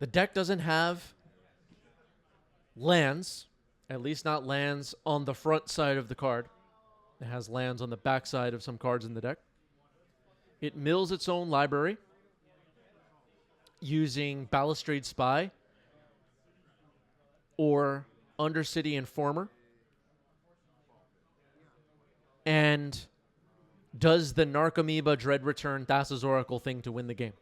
The deck doesn't have lands, at least not lands on the front side of the card. It has lands on the back side of some cards in the deck. It mills its own library using Balustrade Spy or Undercity Informer, and does the Narcomoeba Dread Return Thassa's Oracle thing to win the game.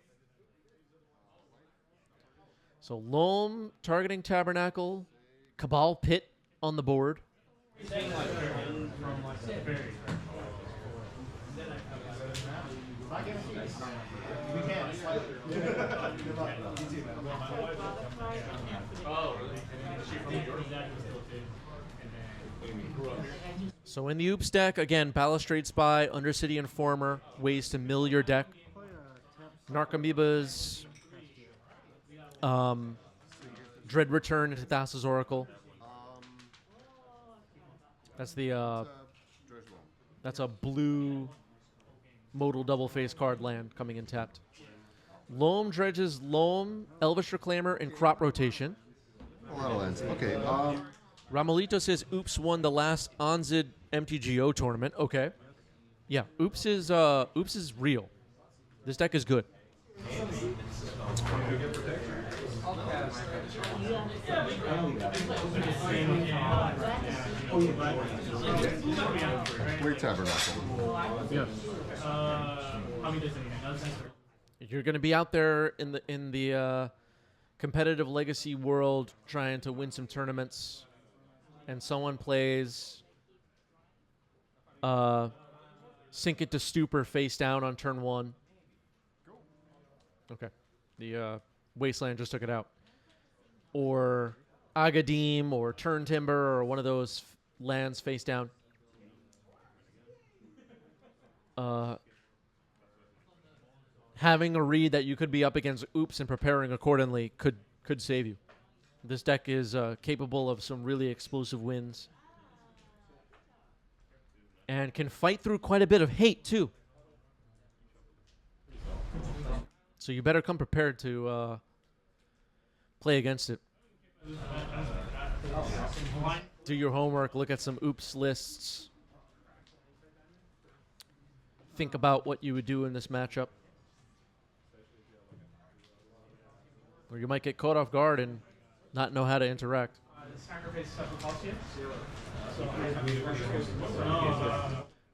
So Loam targeting Tabernacle, Cabal Pit on the board. So in the Oops deck, again, Balustrade Spy, Undercity Informer, ways to mill your deck. Narcomoebas, Dread Return into Thassa's Oracle. That's the that's a blue modal double face card land coming in tapped. Loam dredges Loam, Elvish Reclaimer, and Crop Rotation. A lot of lands. Okay. Ramalito says Oops won the last Onzid MTGO tournament. Okay. Yeah, Oops is real. This deck is good. Great Tabernacle. Yes. You're going to be out there in the competitive legacy world trying to win some tournaments, and someone plays Sink It to Stupor face down on turn 1. Okay. The Wasteland just took it out. Or Agadim or Turn Timber or one of those lands face down. Having a read that you could be up against Oops and preparing accordingly could save you. This deck is capable of some really explosive wins. And can fight through quite a bit of hate, too. So you better come prepared to play against it. Do your homework, look at some Oops lists. Think about what you would do in this matchup. Or you might get caught off guard and not know how to interact.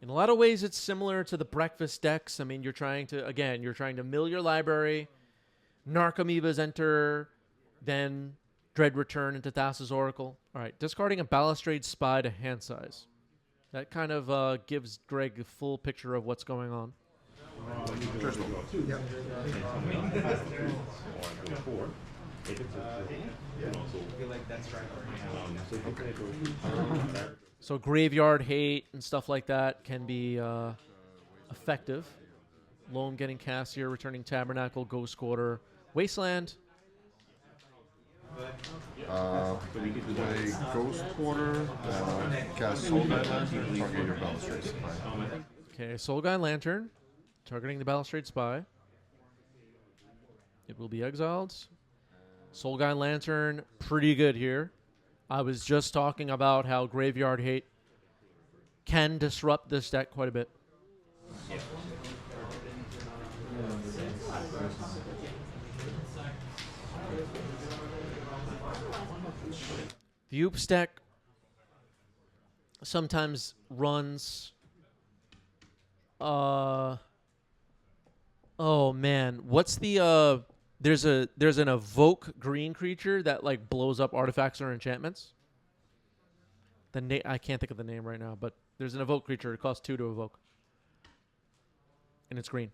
In a lot of ways, it's similar to the breakfast decks. I mean, you're trying to mill your library. Narcomoebas enter, then Dread Return into Thassa's Oracle. All right, discarding a Balustrade Spy to hand size. That kind of gives Greg a full picture of what's going on. So graveyard hate and stuff like that can be effective. Loam getting cast here, returning Tabernacle, Ghost Quarter, Wasteland. Play Ghost Quarter, cast Soul Guide Lantern, target your Balustrade Spy. Okay, Soul Guide Lantern, targeting the Balustrade Spy. It will be exiled. Soul Guide Lantern, pretty good here. I was just talking about how Graveyard Hate can disrupt this deck quite a bit. The Oops deck sometimes runs... oh man, what's the there's an evoke green creature that like blows up artifacts or enchantments. I can't think of the name right now, but there's an evoke creature. It costs 2 to evoke, and it's green.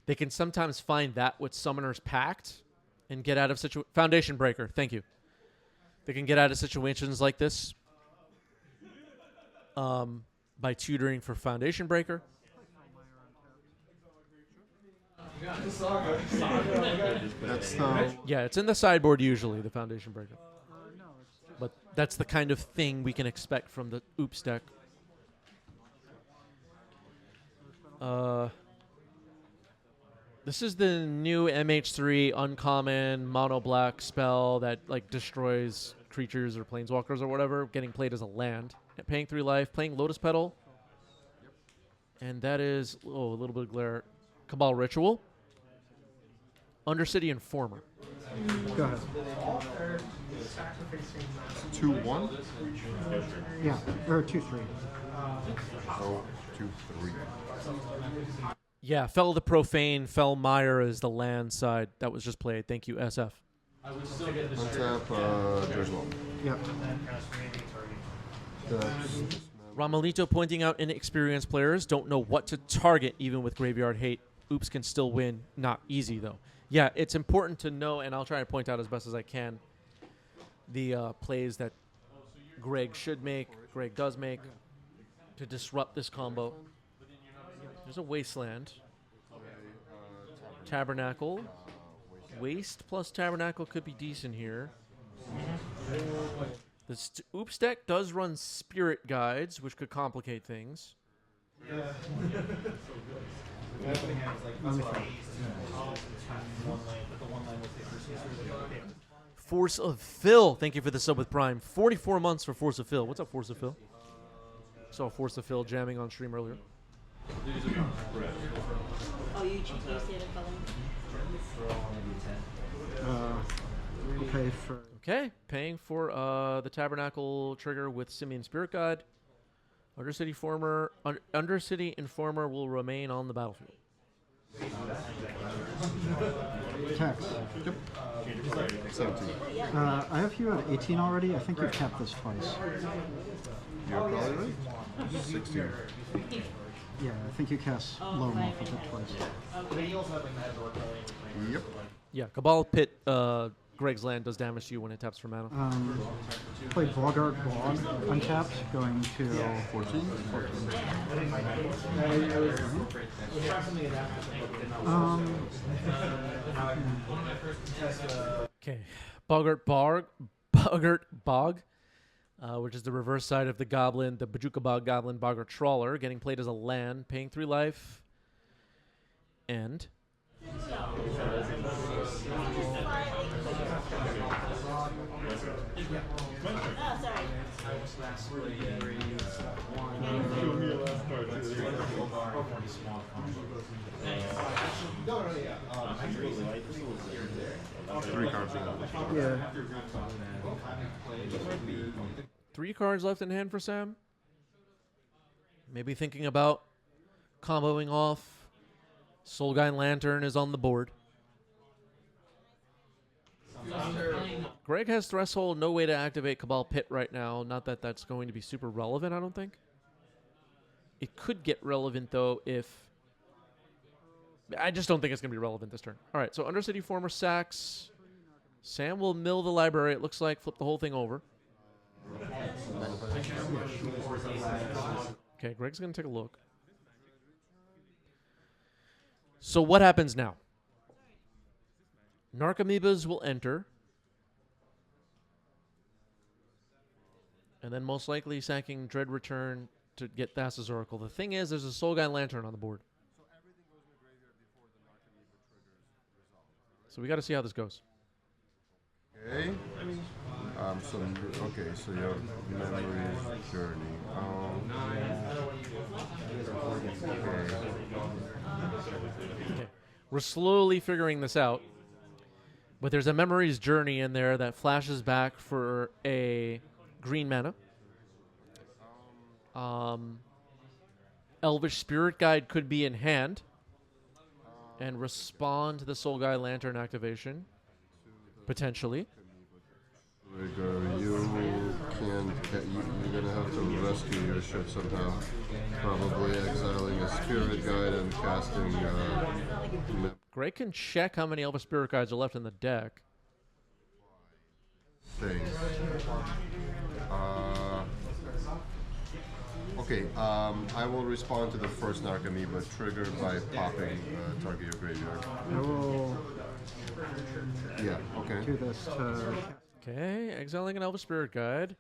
They can sometimes find that with Summoner's Pact and get out of Foundation Breaker. Thank you. They can get out of situations like this by tutoring for Foundation Breaker. Yeah, it's in the sideboard usually, the Foundation Breaker. But that's the kind of thing we can expect from the Oops deck. This is the new MH3 uncommon mono black spell that like destroys creatures or planeswalkers or whatever, getting played as a land. Paying 3 life, playing Lotus Petal. And that is a little bit of glare. Cabal Ritual. Undercity Informer. Go ahead. 2-1. Yeah, or 2/3. Oh, 2/3. Yeah, Fell the Profane, Fell Mire is the land side that was just played. Thank you, SF. Untap, Dredgelock. Yep. Ramalito pointing out inexperienced players don't know what to target even with Graveyard Hate. Oops can still win. Not easy, though. Yeah, it's important to know, and I'll try to point out as best as I can, the plays that Greg should make, Greg does make, to disrupt this combo. There's a Wasteland. Tabernacle. Waste plus Tabernacle could be decent here. The Oops deck does run Spirit Guides, which could complicate things. Force of Phil. Thank you for the sub with Prime. 44 months for Force of Phil. What's up, Force of Phil? Saw Force of Phil jamming on stream earlier. Oh, you said a color. We'll pay for. Okay, paying for the Tabernacle trigger with Simian Spirit Guide. Undercity Informer will remain on the battlefield. Text. Yep. 17. I have you at 18 already. I think you've capped this twice. You're probably right. 16. Yeah, I think you cast low enough with it twice. Yep. Yeah, Cabal Pit, Greg's land does damage to you when it taps for mana. Play Boggart Bog, untapped, going to 14. Okay, Boggart Bog, which is the reverse side of the Goblin, the Bajuka Bog Goblin Boggart Trawler, getting played as a land, paying 3 life, and Three cards. yeah. 3 cards left in hand for Sam. Maybe thinking about comboing off. Soulguine Lantern is on the board. Greg has Threshold, no way to activate Cabal Pit right now. Not that that's going to be super relevant, I don't think. It could get relevant, though, if... I just don't think it's going to be relevant this turn. All right, so Undercity Former sacks. Sam will mill the library, it looks like. Flip the whole thing over. Okay, Greg's going to take a look. So what happens now? Narcomoebas will enter. And then most likely sacking Dread Return to get Thassa's Oracle. The thing is, there's a Soulguine Lantern on the board. So we got to see how this goes. Okay. So you have Memories Journey. Okay. We're slowly figuring this out. But there's a Memories Journey in there that flashes back for a green mana. Elvish Spirit Guide could be in hand and respond to the Soulguine Lantern activation, potentially. You're gonna have to rescue your ship somehow. Probably exiling a Spirit Guide and casting. Greg can check how many Elvish Spirit Guides are left in the deck. Things. Okay, I will respond to the first Narcomoeba triggered by popping target your graveyard. I will Yeah, okay. do this to. Okay, exiling an Elvish Spirit Guide.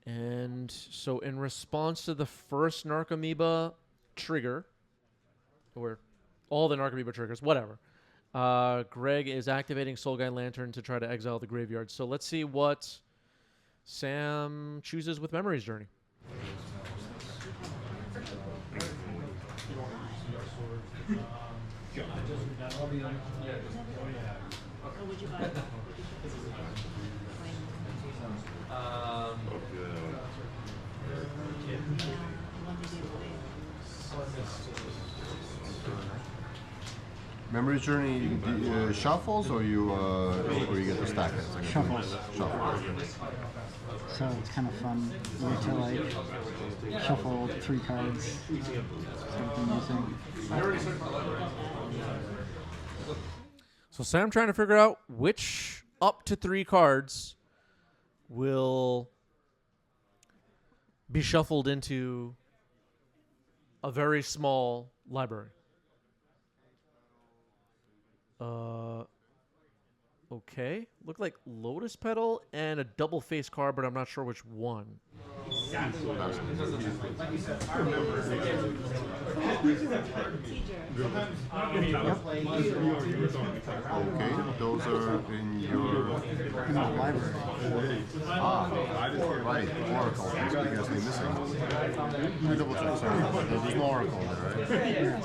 And so in response to the first Narcomoeba trigger, or all the Narcomoeba triggers, whatever. Greg is activating Soul Guide Lantern to try to exile the graveyard. So let's see what Sam chooses with Memory's Journey. Or would you buy? Memory Journey shuffles, or you get to stack it? It's like a Shuffles. Shuffle. So it's kind of fun. Wait till like shuffle 3 cards. Start them using. So Sam trying to figure out which up to 3 cards will be shuffled into a very small library. Okay. Look like Lotus Petal and a double face card, but I'm not sure which one. Okay, those are in your In the library. right Oracle. That's because they're missing. Let me double check. Sorry, there's no Oracle there,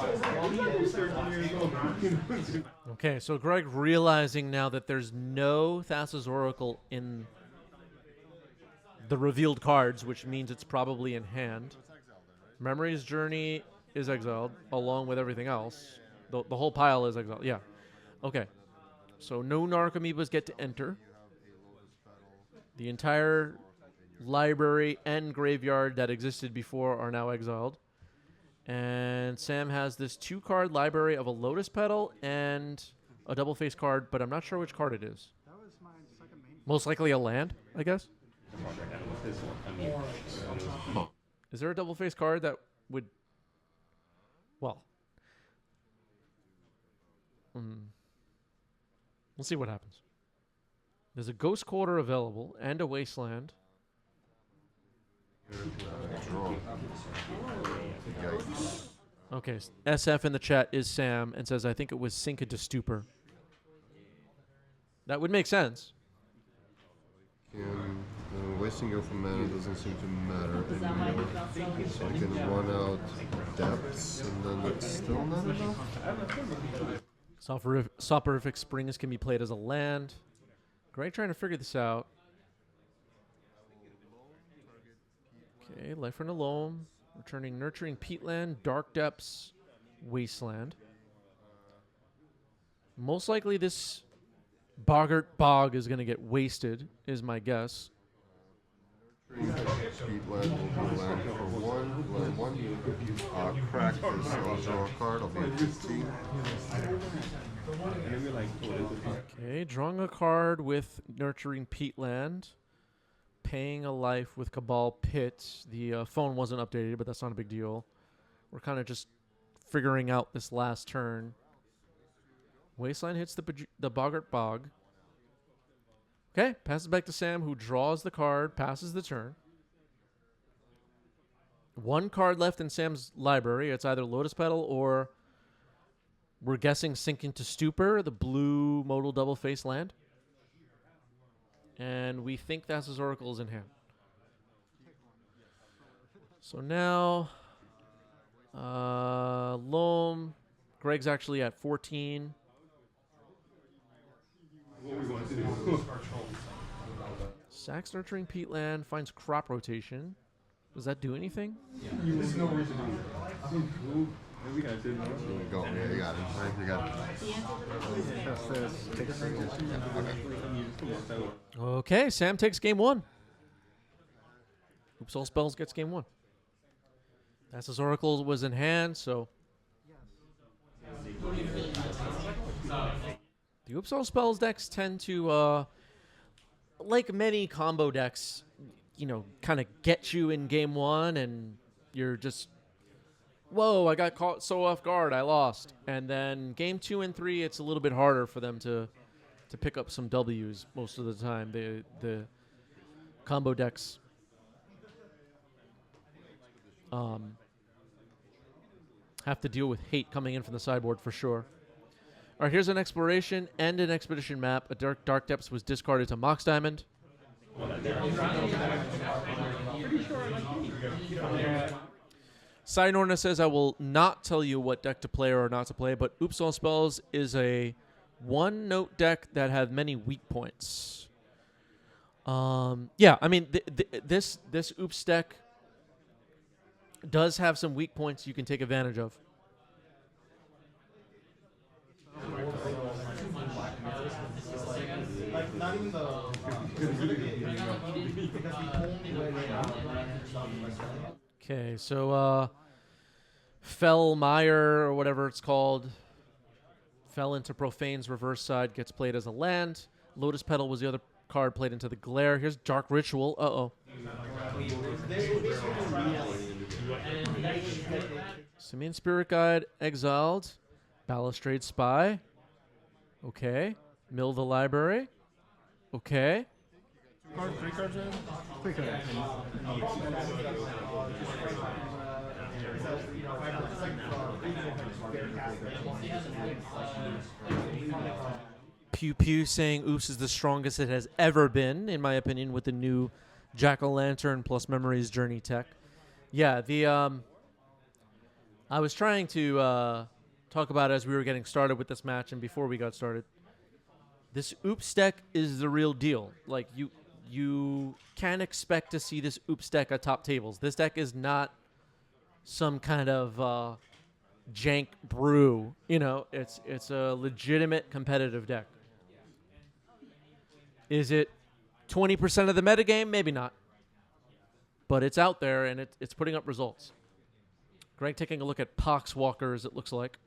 right? Okay, so Greg realizing now that there's no Thassa's Oracle in the revealed cards, which means it's probably in hand. Memory's Journey is exiled, along with everything else. The whole pile is exiled. Yeah. Okay. So no Narcomoebas get to enter. The entire library and graveyard that existed before are now exiled. And Sam has this 2-card library of a Lotus Petal and a double face card, but I'm not sure which card it is. That was my second main. Most likely a land, I guess. Is there a double face card that would... Well. We'll see what happens. There's a Ghost Quarter available and a Wasteland. Draw. Yikes. Okay, SF in the chat is Sam and says, I think it was Sink into Stupor. That would make sense. And wasting your mana doesn't seem to matter anymore. So I can run out depths, and then it's still not enough. Soporific Springs can be played as a land. Greg trying to figure this out. Okay, Life Run Alone. Returning Nurturing Peatland, Dark Depths, Wasteland. Most likely this Boggart Bog is going to get wasted, is my guess. Peatland will be land for 1, land 1. Crack this, I'll draw a card, I'll be at 15. Okay, drawing a card with Nurturing Peatland. Paying a life with Cabal Pit. The phone wasn't updated, but that's not a big deal. We're kind of just figuring out this last turn. Wasteland hits the Boggart Bog. Okay, passes back to Sam, who draws the card, passes the turn. 1 card left in Sam's library. It's either Lotus Petal or we're guessing Sink into Stupor, the blue modal double face land. And we think Thassa's Oracle is in hand. So now, Loam. Greg's actually at 14. Sacks Nurturing Peatland, finds Crop Rotation. Does that do anything? There we go. Yeah, you got it. Right, you got it. Okay, Sam takes game 1. Oops, All Spells gets game 1. Thassa's Oracle was in hand, so... The Oops All Spells decks tend to, like many combo decks, you know, kind of get you in game 1 and you're just... Whoa, I got caught so off guard, I lost. And then game 2 and 3, it's a little bit harder for them to pick up some W's most of the time. The combo decks. have to deal with hate coming in from the sideboard for sure. All right, here's an exploration and an expedition map. A Dark Depths was discarded to Mox Diamond. Sinorna says, I will not tell you what deck to play or not to play, but Oops All Spells is a one-note deck that has many weak points. Yeah, I mean, this Oops deck does have some weak points you can take advantage of. Okay, so Fell Mire or whatever it's called fell into Profane's reverse side, gets played as a land. Lotus Petal was the other card played into the Glare. Here's Dark Ritual. Uh-oh. Simian Spirit Guide exiled. Balustrade Spy. Okay. Mill the Library. Okay. 3 cards in? 3 cards. Pew Pew saying Oops is the strongest it has ever been, in my opinion, with the new Jack-O-Lantern plus Memories Journey tech. Yeah, the I was trying to talk about it as we were getting started with this match and before we got started. This Oops deck is the real deal. Like, you can expect to see this Oops deck at top tables. This deck is not some kind of jank brew. You know, it's a legitimate competitive deck. Is it 20% of the metagame? Maybe not. But it's out there, and it's putting up results. Greg taking a look at Poxwalkers, it looks like.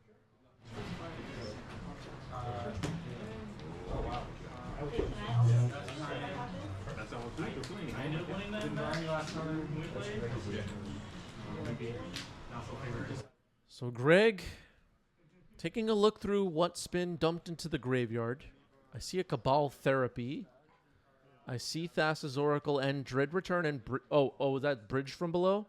So Greg, taking a look through what's been dumped into the graveyard. I see a Cabal Therapy. I see Thassa's Oracle and Dread Return and... is that Bridge from Below?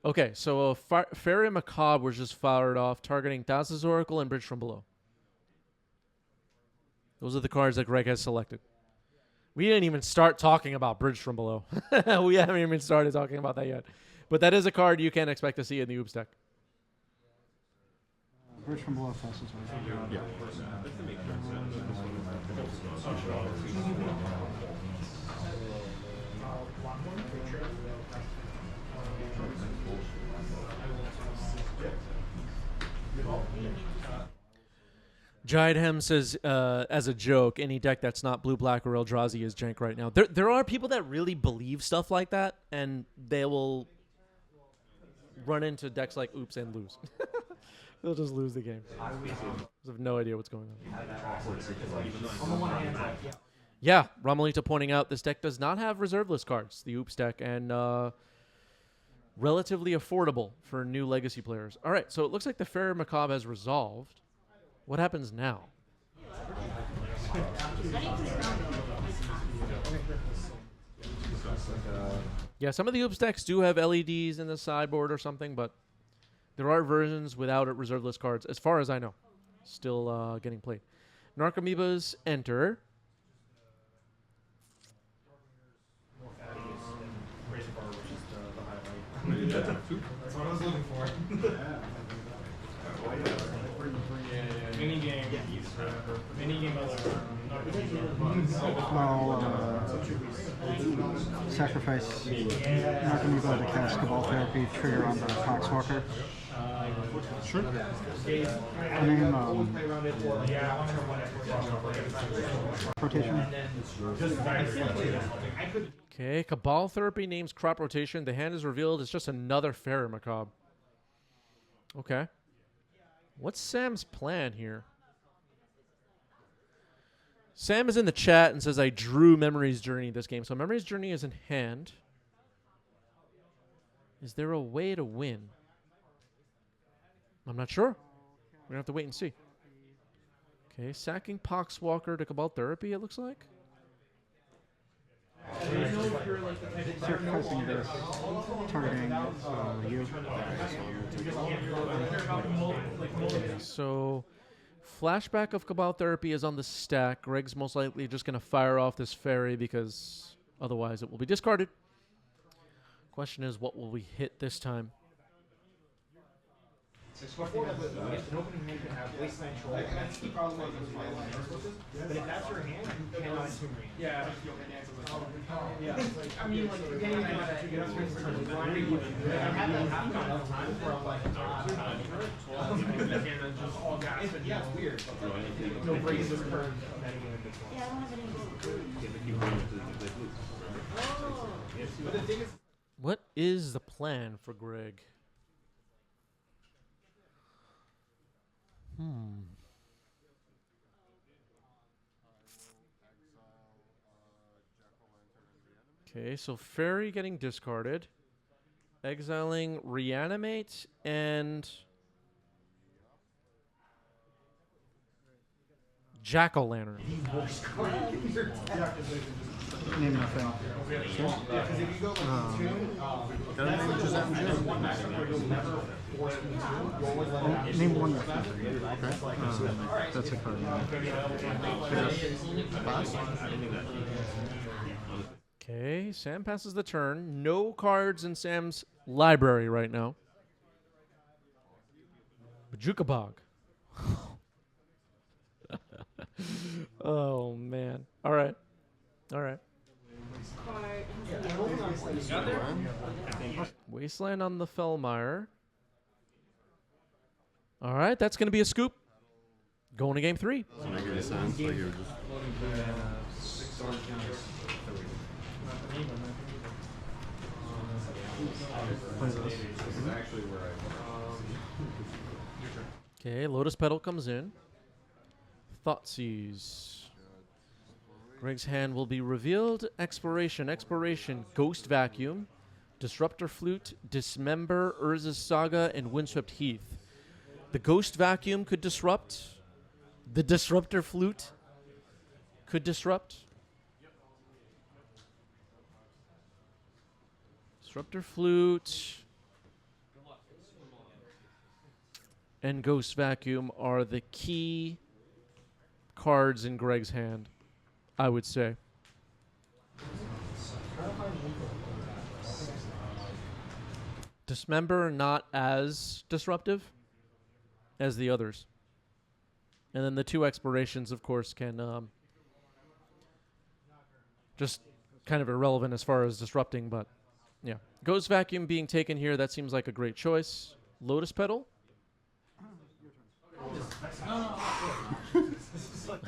Okay, so Fairy Macabre was just fired off, targeting Thassa's Oracle and Bridge from Below. Those are the cards that Greg has selected. We didn't even start talking about Bridge from Below. We haven't even started talking about that yet. But that is a card you can expect to see in the Oops deck. Bridge from Below Thassa's Oracle. Yeah. Jidhem says, as a joke, any deck that's not blue, black, or Eldrazi is jank right now. There are people that really believe stuff like that, and they will run into decks like Oops and lose. They'll just lose the game. I have no idea what's going on. Yeah, Ramalita pointing out this deck does not have reserve list cards, the Oops deck, and relatively affordable for new Legacy players. All right, so it looks like the Fairy Macabre has resolved. What happens now? Yeah, some of the Oops decks do have LEDs in the sideboard or something, but there are versions without reserve list cards, as far as I know. Still getting played. Narcomoebas enter. That's what I was looking for. Mini game. Mini game. Sacrifice Narcomoeba to cast Cabal Therapy, trigger on the Poxwalker. Sure. I mean, rotation. Okay, Cabal Therapy names Crop Rotation. The hand is revealed. It's just another Fairy Macabre. Okay. What's Sam's plan here? Sam is in the chat and says, I drew Memories Journey this game. So Memories Journey is in hand. Is there a way to win? I'm not sure. We're going to have to wait and see. Okay, sacking Poxwalker to Cabal Therapy, it looks like. Sacrificing this, targeting you. So, flashback of Cabal Therapy is on the stack. Greg's most likely just going to fire off this fairy because otherwise it will be discarded. Question is, what will we hit this time? But if that's your hand, you cannot assume your hand. Yeah. I mean, like, depending on that, you get yeah, it's weird. No breaks this turn. Yeah, I don't have any. But the thing is, What is the plan for Greg? Okay, so Fairy getting discarded. Exiling Reanimate and Jack-o'-lantern. Name nothing. Name one more. Okay. That's a card. Okay, Sam passes the turn. No cards in Sam's library right now. Bajuka Bog. Oh, man. All right. All right. Wasteland on the Fellmire. All right, that's going to be a scoop. Going to game 3. Doesn't make any sense. Like you're just Okay, Lotus Petal comes in. Thoughtseize. Greg's hand will be revealed. Exploration. Ghost Vacuum. Disruptor Flute. Dismember. Urza's Saga. And Windswept Heath. The Ghost Vacuum could disrupt. The Disruptor Flute could disrupt. Disruptor Flute and Ghost Vacuum are the key cards in Greg's hand, I would say. Dismember not as disruptive as the others. And then the 2 explorations, of course, can just kind of irrelevant as far as disrupting, but yeah. Ghost Vacuum being taken here, that seems like a great choice. Lotus Petal.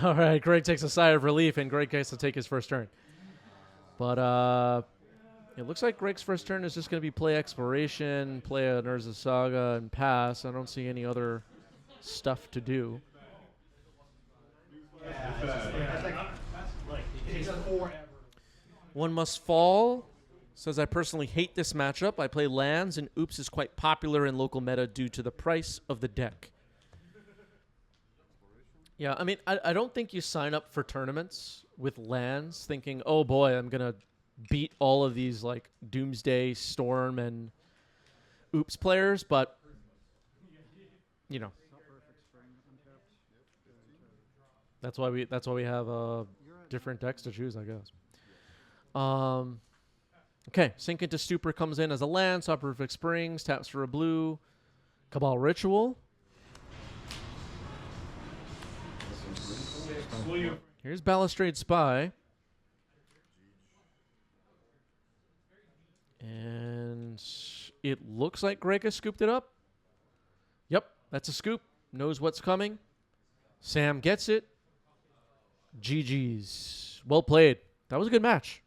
All right, Greg takes a sigh of relief, and Greg gets to take his first turn. But it looks like Greg's first turn is just going to be play Exploration, play an Urza Saga, and pass. I don't see any other stuff to do. One Must Fall says, I personally hate this matchup. I play lands, and Oops is quite popular in local meta due to the price of the deck. Yeah, I mean, I don't think you sign up for tournaments with lands thinking, oh boy, I'm going to beat all of these like Doomsday, Storm, and Oops players, but, you know. That's why we have different decks to choose, I guess. Okay, Sink into Stupor comes in as a land. Soporific Springs taps for a blue. Cabal Ritual. Here's Balustrade Spy. And it looks like Greg has scooped it up. Yep, that's a scoop. Knows what's coming. Sam gets it. GG's. Well played. That was a good match.